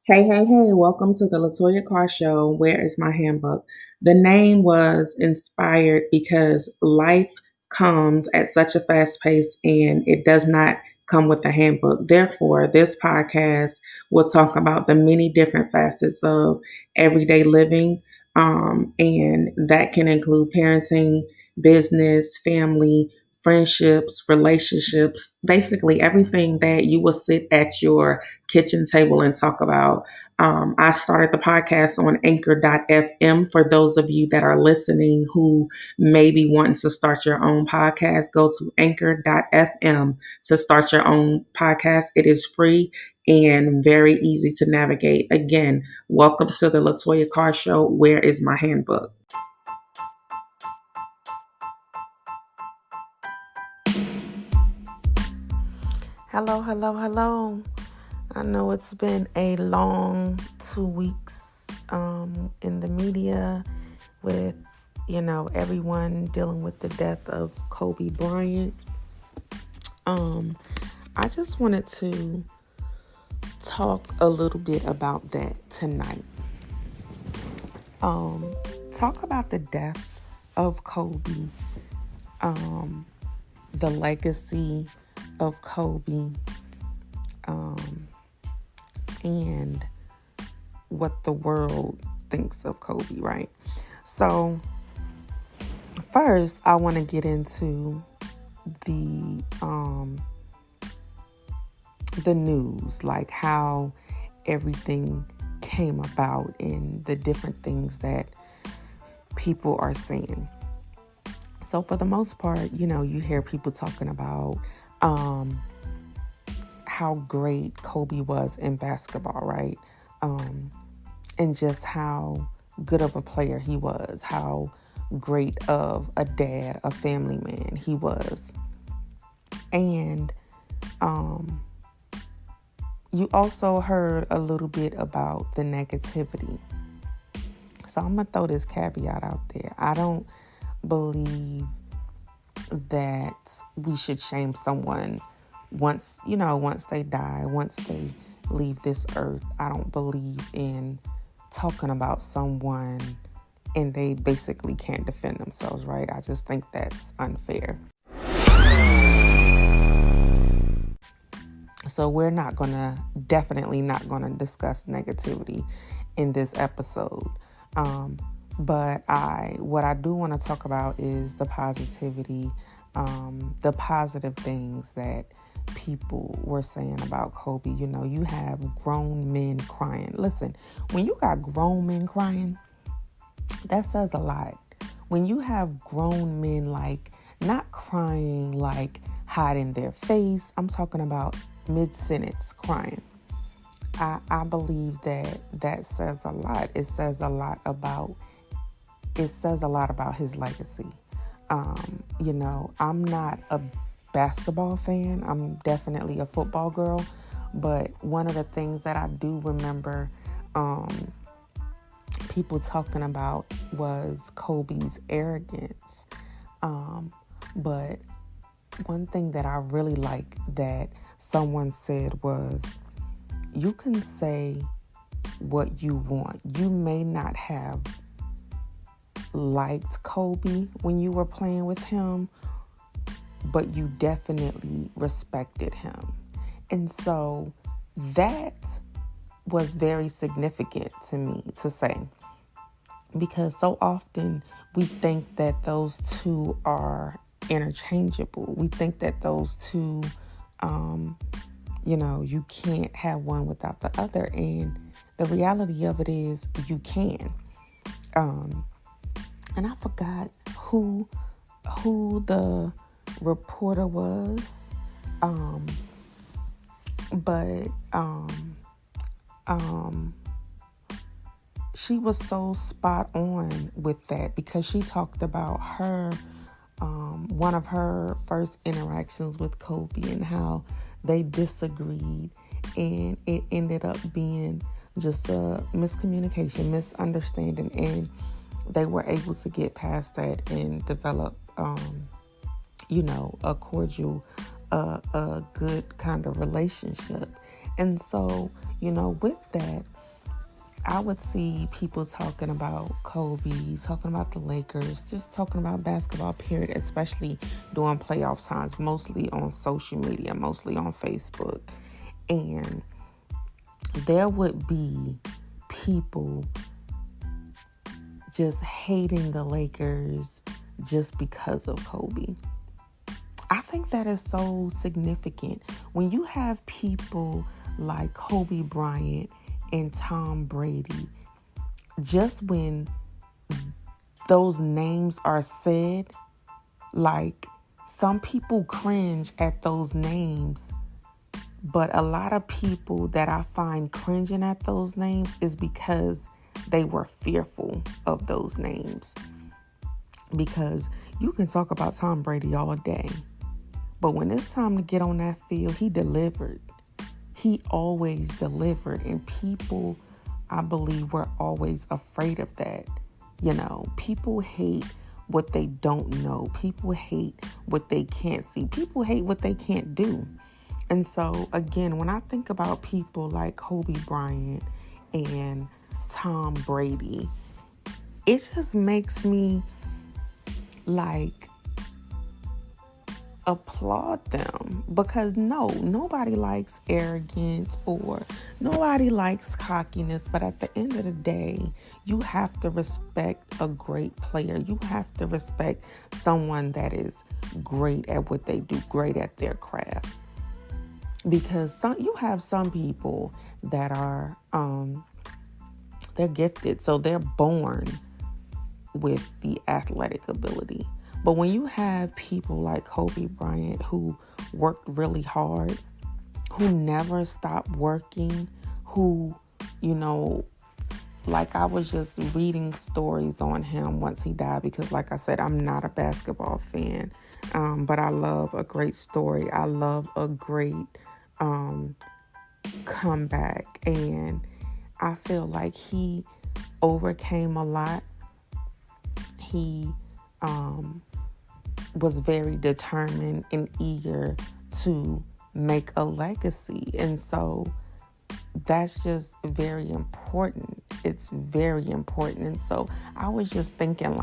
Hey, welcome to the Latoya Carr Show. Where is my handbook? The name was inspired because life comes at such a fast pace and it does not come with a handbook. Therefore, this podcast will talk about the many different facets of everyday living, and that can include parenting, business, family, friendships, relationships, basically everything that you will sit at your kitchen table and talk about. I started the podcast on anchor.fm. For those of you that are listening who may be wanting to start your own podcast, go to anchor.fm to start your own podcast. It is free and very easy to navigate. Again, welcome to the Latoya Carr Show. Where is my handbook? Hello. I know it's been a long 2 weeks in the media with, everyone dealing with the death of Kobe Bryant. I just wanted to talk a little bit about that tonight. Talk about the death of Kobe, the legacy of Kobe, and what the world thinks of Kobe, right? So first, I want to get into the news, like how everything came about and the different things that people are saying. So for the most part, you hear people talking about how great Kobe was in basketball, right? And just how good of a player he was, how great of a dad, a family man he was. And you also heard a little bit about the negativity. So I'm going to throw this caveat out there. I don't believe that we should shame someone once they die, once they leave this earth. I don't believe in talking about someone and they basically can't defend themselves, right? I just think that's unfair. So we're definitely not gonna discuss negativity in this episode. But what I do want to talk about is the positivity, the positive things that people were saying about Kobe. You have grown men crying. Listen, when you got grown men crying, that says a lot. When you have grown men, like, not crying, like hiding their face, I'm talking about mid-sentence crying. I believe that says a lot. It says a lot about his legacy. I'm not a basketball fan. I'm definitely a football girl. But one of the things that I do remember people talking about was Kobe's arrogance. But one thing that I really like that someone said was, you can say what you want. You may not have liked Kobe when you were playing with him, but you definitely respected him. And so that was very significant to me to say, because so often we think that those two are interchangeable. We think that those two, you can't have one without the other. And the reality of it is you can. And I forgot who the reporter was. But she was so spot on with that, because she talked about her, one of her first interactions with Kobe and how they disagreed, and it ended up being just a miscommunication, misunderstanding, and they were able to get past that and develop, a cordial, a good kind of relationship. And so, with that, I would see people talking about Kobe, talking about the Lakers, just talking about basketball, period, especially during playoff times, mostly on social media, mostly on Facebook. And there would be people just hating the Lakers just because of Kobe. I think that is so significant. When you have people like Kobe Bryant and Tom Brady, just when those names are said, like some people cringe at those names, but a lot of people that I find cringing at those names is because they were fearful of those names. Because you can talk about Tom Brady all day, but when it's time to get on that field, he delivered. He always delivered, and people, I believe, were always afraid of that. People hate what they don't know. People hate what they can't see. People hate what they can't do. And so, again, when I think about people like Kobe Bryant and Tom Brady, it just makes me applaud them, because nobody likes arrogance or nobody likes cockiness, but at the end of the day, you have to respect a great player. You have to respect someone that is great at what they do, great at their craft. Because you have some people that are they're gifted, so they're born with the athletic ability. But when you have people like Kobe Bryant who worked really hard, who never stopped working, who, like I was just reading stories on him once he died, because like I said, I'm not a basketball fan, but I love a great story. I love a great comeback, and I feel like he overcame a lot. He was very determined and eager to make a legacy. And so that's just very important. It's very important. And so I was just thinking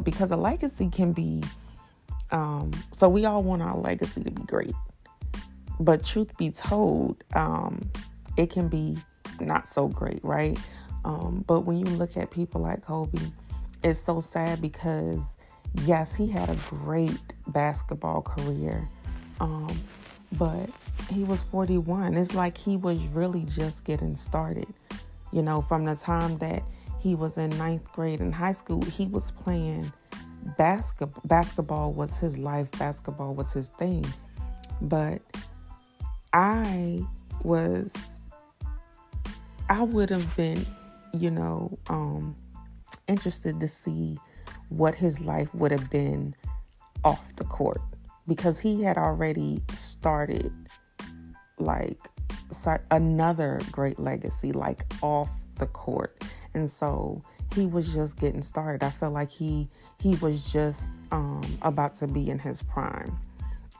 because a legacy can be, so we all want our legacy to be great. But truth be told, it can be not so great, right? But when you look at people like Kobe, it's so sad because yes, he had a great basketball career, but he was 41. It's like he was really just getting started. From the time that he was in ninth grade in high school, he was playing basketball. Basketball was his life. Basketball was his thing. But I would have been, interested to see what his life would have been off the court, because he had already started another great legacy off the court. And so he was just getting started. I felt like he was just about to be in his prime.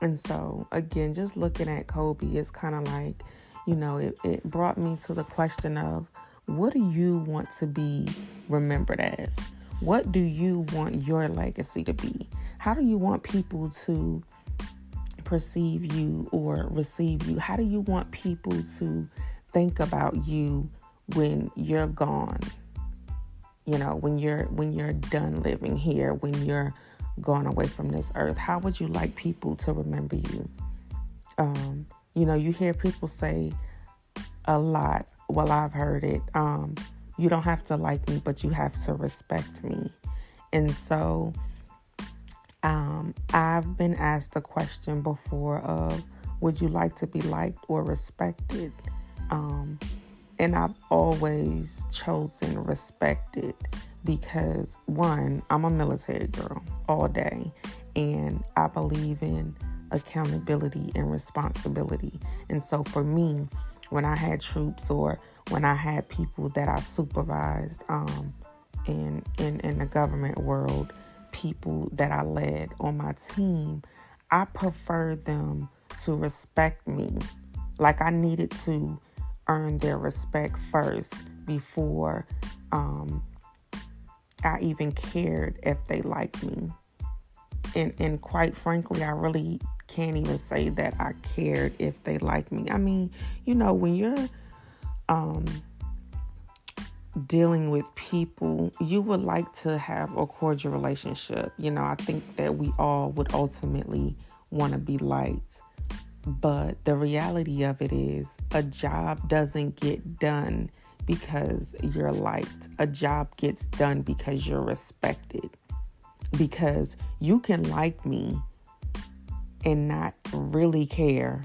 And so again, just looking at Kobe is kind of like, it brought me to the question of, what do you want to be remembered as? What do you want your legacy to be? How do you want people to perceive you or receive you? How do you want people to think about you when you're gone? When you're done living here, when you're gone away from this earth, how would you like people to remember you? You hear people say a lot. Well, I've heard it. You don't have to like me, but you have to respect me. And so I've been asked a question before of, would you like to be liked or respected? And I've always chosen respected because, one, I'm a military girl all day, and I believe in accountability and responsibility. And so for me, when I had troops or when I had people that I supervised in the government world, people that I led on my team, I preferred them to respect me. Like I needed to earn their respect first before I even cared if they liked me. And quite frankly, I really can't even say that I cared if they liked me. I mean, when you're dealing with people, you would like to have a cordial relationship. I think that we all would ultimately want to be liked. But the reality of it is, a job doesn't get done because you're liked. A job gets done because you're respected. Because you can like me and not really care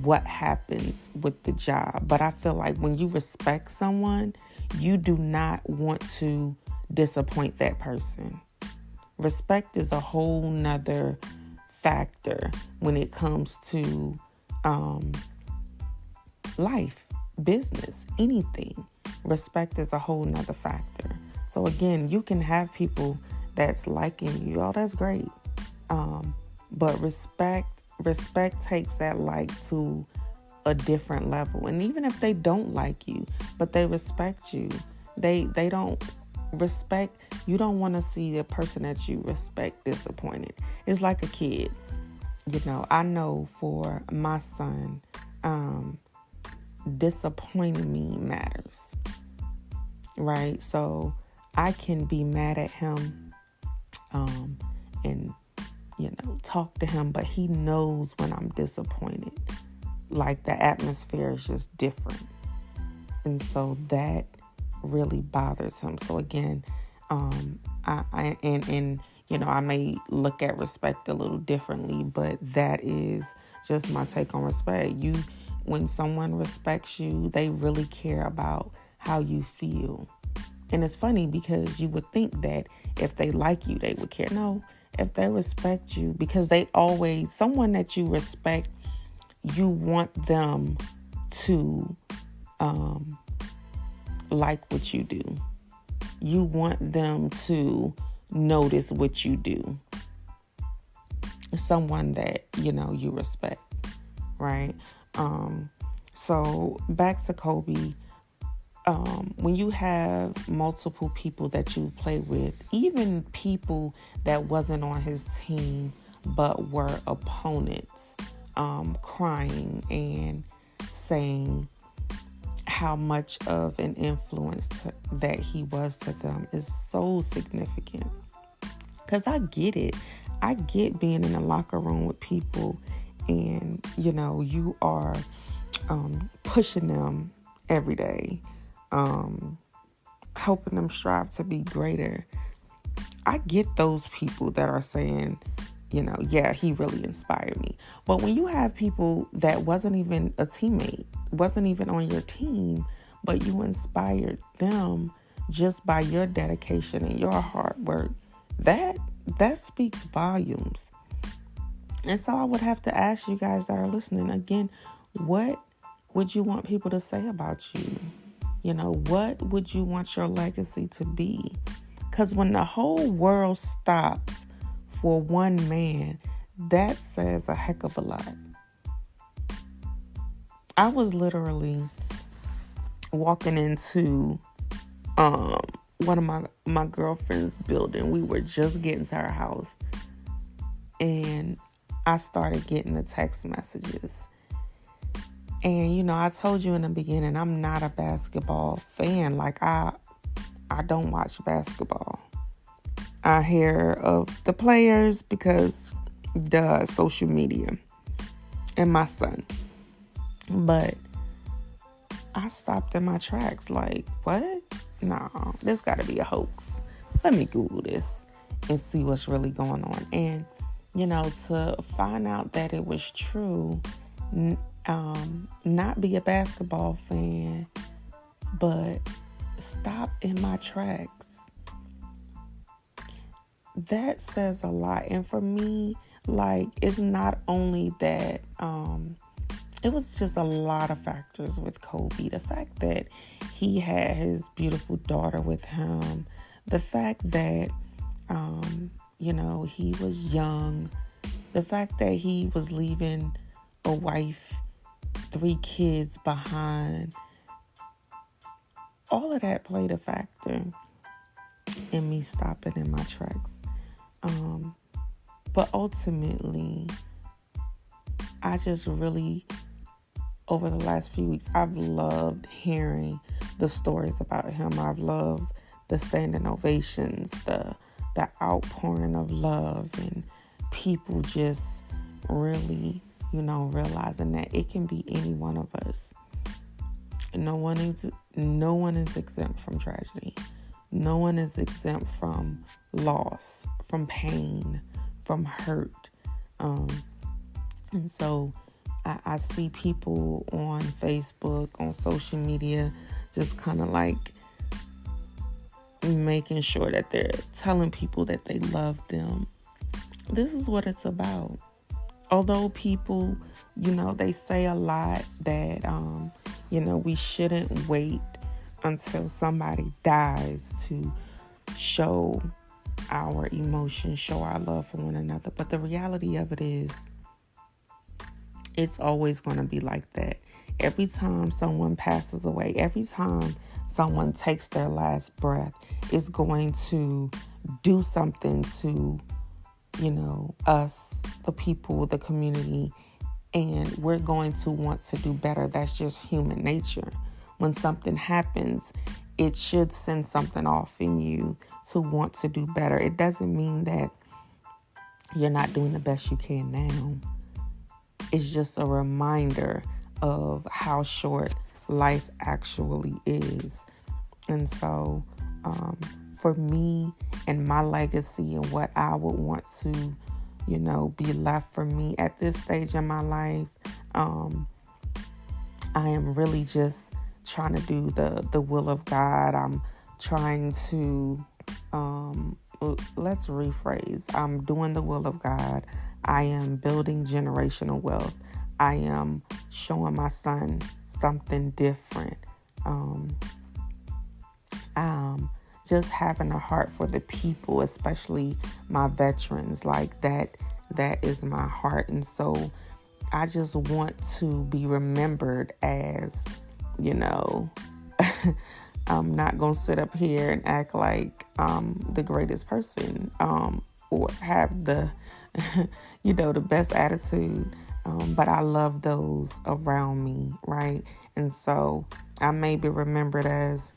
what happens with the job. But I feel like when you respect someone, you do not want to disappoint that person. Respect is a whole nother factor when it comes to life, business, anything. Respect is a whole nother factor. So again, you can have people that's liking you. Oh, that's great. But respect takes that like to a different level. And even if they don't like you, but they respect you, they don't respect, you don't want to see the person that you respect disappointed. It's like a kid. I know for my son, disappointing me matters, right? So I can be mad at him, and talk to him, but he knows when I'm disappointed. Like, the atmosphere is just different, and so that really bothers him. So again, I may look at respect a little differently, but that is just my take on respect. When someone respects you, they really care about how you feel. And it's funny because you would think that if they like you, they would care. No, if they respect you, because someone that you respect, you want them to like what you do. You want them to notice what you do. Someone that, you respect, right? So back to Kobe. When you have multiple people that you play with, even people that wasn't on his team but were opponents, crying and saying how much of an influence that he was to them is so significant. Because I get it. I get being in a locker room with people and, you are pushing them every day, helping them strive to be greater. I get those people that are saying, yeah, he really inspired me. But when you have people that wasn't even a teammate, wasn't even on your team, but you inspired them just by your dedication and your hard work, that speaks volumes. And so I would have to ask you guys that are listening again, what would you want people to say about you? What would you want your legacy to be? Because when the whole world stops for one man, that says a heck of a lot. I was literally walking into one of my girlfriend's building. We were just getting to our house, and I started getting the text messages. And I told you in the beginning, I'm not a basketball fan. Like, I don't watch basketball. I hear of the players because the social media and my son. But I stopped in my tracks like, what? No, this got to be a hoax. Let me Google this and see what's really going on. And, to find out that it was true, not be a basketball fan, but stop in my tracks. That says a lot. And for me, like, it's not only that, it was just a lot of factors with Kobe. The fact that he had his beautiful daughter with him, the fact that, he was young, the fact that he was leaving a wife, 3 kids behind. all of that played a factor in me stopping in my tracks. But ultimately, I just really, over the last few weeks, I've loved hearing the stories about him. I've loved the standing ovations, the outpouring of love, and people just really, realizing that it can be any one of us. No one is exempt from tragedy. No one is exempt from loss, from pain, from hurt. And so I see people on Facebook, on social media, just kind of like making sure that they're telling people that they love them. This is what it's about. Although people, they say a lot that, we shouldn't wait until somebody dies to show our emotions, show our love for one another. But the reality of it is, it's always going to be like that. Every time someone passes away, every time someone takes their last breath, it's going to do something to, us, the people, the community, and we're going to want to do better. That's just human nature. When something happens, it should send something off in you to want to do better. It doesn't mean that you're not doing the best you can now. It's just a reminder of how short life actually is. And so, for me and my legacy and what I would want to, be left for me at this stage in my life, I am really just trying to do the will of God. I'm trying to, let's rephrase. I'm doing the will of God. I am building generational wealth. I am showing my son something different. Just having a heart for the people, especially my veterans, like that is my heart. And so I just want to be remembered as, I'm not going to sit up here and act like I'm the greatest person, or have the, the best attitude. But I love those around me, right? And so I may be remembered as,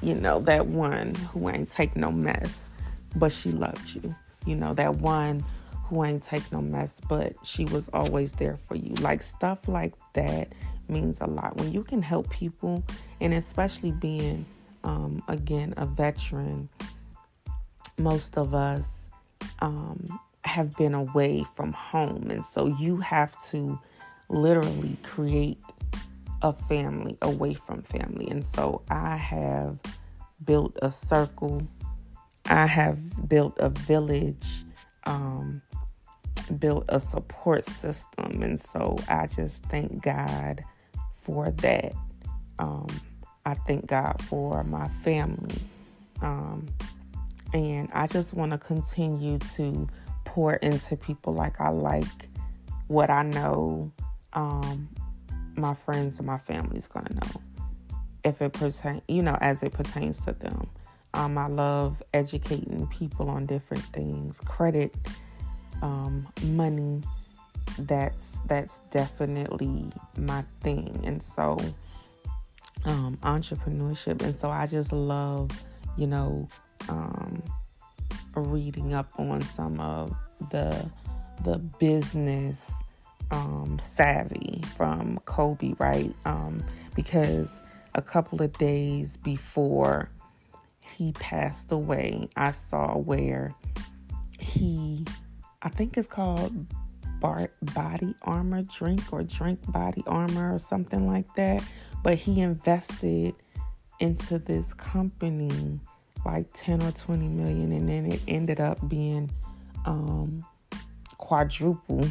that one who ain't take no mess, but she loved you. That one who ain't take no mess, but she was always there for you. Like, stuff like that means a lot. When you can help people, and especially being, again, a veteran, most of us have been away from home. And so you have to literally create a family away from family. And so I have built a circle. I have built a village, built a support system. And so I just thank God for that. I thank God for my family. And I just want to continue to pour into people like I like what I know my friends and my family's going to know. If it pertains, as it pertains to them. I love educating people on different things. Credit, money, that's definitely my thing. And so, entrepreneurship. And so I just love, reading up on some of the business savvy from Kobe, right? Because a couple of days before he passed away, I saw where I think it's called Body Armor Drink Body Armor or something like that. But he invested into this company like 10 or 20 million, and then it ended up being quadruple,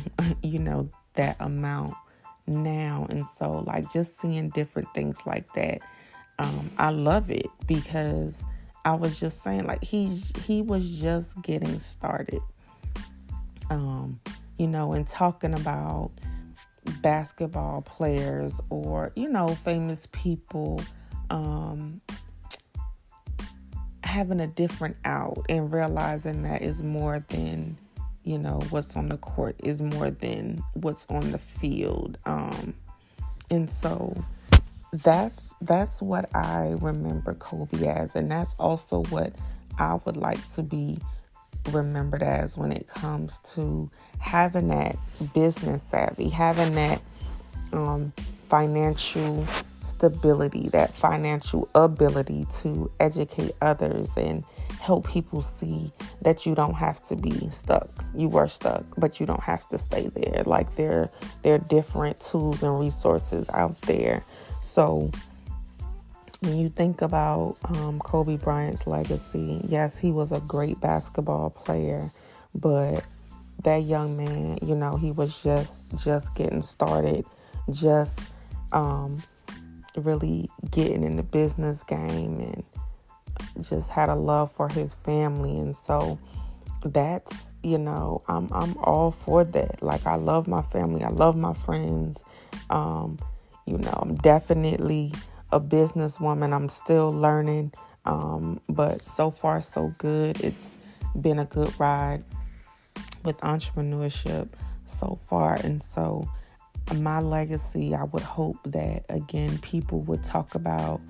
that amount now. And so, like, just seeing different things like that, I love it, because I was just saying, like, he was just getting started, and talking about basketball players or, famous people, um, having a different out and realizing that is more than, what's on the court, is more than what's on the field. And so that's what I remember Kobe as, and that's also what I would like to be remembered as when it comes to having that business savvy, having that financial stability, that financial ability to educate others and help people see that you don't have to be stuck. You were stuck, but you don't have to stay there. Like there are different tools and resources out there. So when you think about Kobe Bryant's legacy, yes, he was a great basketball player, but that young man, he was just getting started, just really getting in the business game, and just had a love for his family. And so that's, I'm all for that. Like, I love my family, I love my friends. I'm definitely a businesswoman. I'm still learning, but so far so good. It's been a good ride with entrepreneurship so far. And so my legacy, I would hope that, again, people would talk about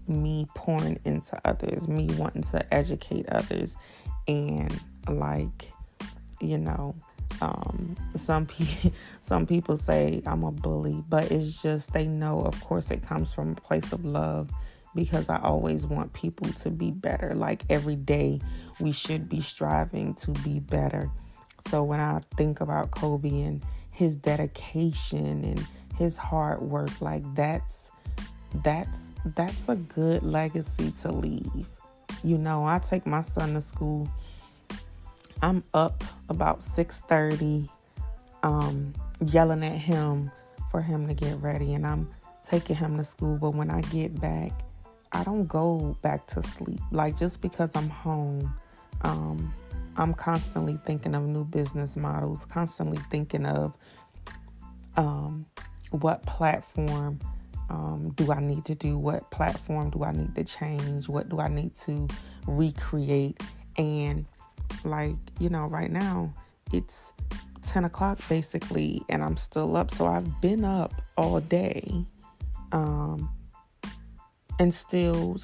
me pouring into others, me wanting to educate others. And like, some people say I'm a bully, but it's just, they know, of course, it comes from a place of love, because I always want people to be better. Like, every day we should be striving to be better. So when I think about Kobe and his dedication and his hard work, like that's a good legacy to leave. I take my son to school. I'm up about 6:30, yelling at him for him to get ready, and I'm taking him to school. But when I get back, I don't go back to sleep. Like, just because I'm home, I'm constantly thinking of new business models, constantly thinking of what platform do I need to do? What platform do I need to change? What do I need to recreate? And like, right now it's 10 o'clock basically, and I'm still up. So I've been up all day, and still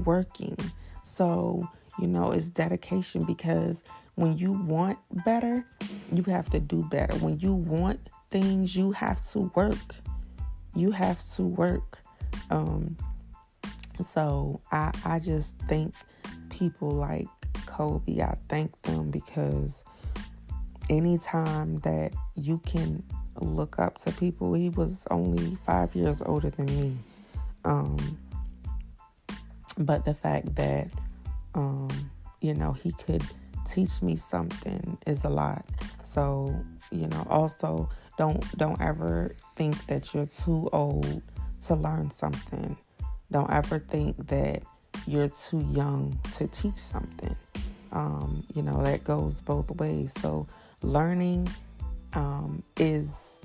working. So, it's dedication, because when you want better, you have to do better. When you want things, you have to work. So I just thank people like Kobe. I thank them, because anytime that you can look up to people, he was only 5 years older than me. But the fact that, he could teach me something is a lot. So, also don't ever think that you're too old to learn something. Don't ever think that you're too young to teach something. That goes both ways. So learning is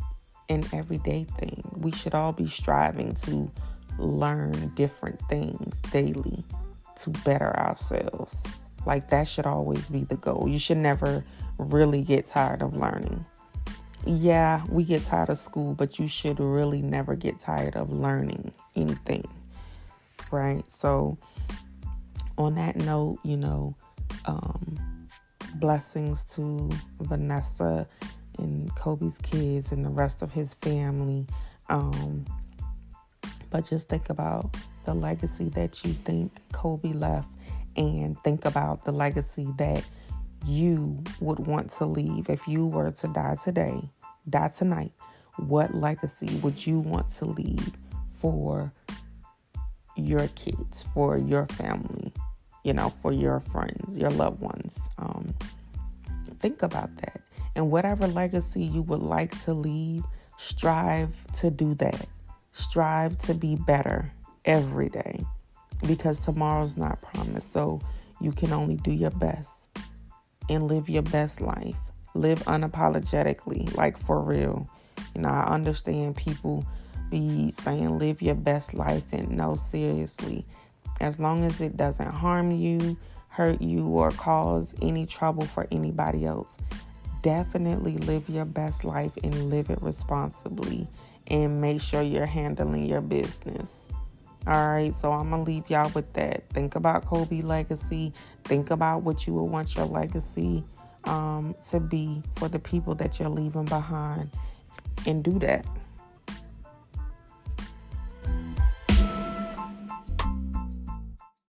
an everyday thing. We should all be striving to learn different things daily to better ourselves. Like, that should always be the goal. You should never really get tired of learning. Yeah, we get tired of school, but you should really never get tired of learning anything, right? So on that note, blessings to Vanessa and Kobe's kids and the rest of his family. But just think about the legacy that you think Kobe left, and think about the legacy that you would want to leave. If you were to die tonight, what legacy would you want to leave for your kids, for your family, for your friends, your loved ones? Think about that. And whatever legacy you would like to leave, strive to do that. Strive to be better every day, because tomorrow's not promised. So you can only do your best and live your best life. Live unapologetically, like for real. I understand people be saying live your best life, and no, seriously, as long as it doesn't harm you, hurt you, or cause any trouble for anybody else, definitely live your best life and live it responsibly, and make sure you're handling your business. All right, so I'm going to leave y'all with that. Think about Kobe's legacy. Think about what you would want your legacy to be for the people that you're leaving behind, and do that.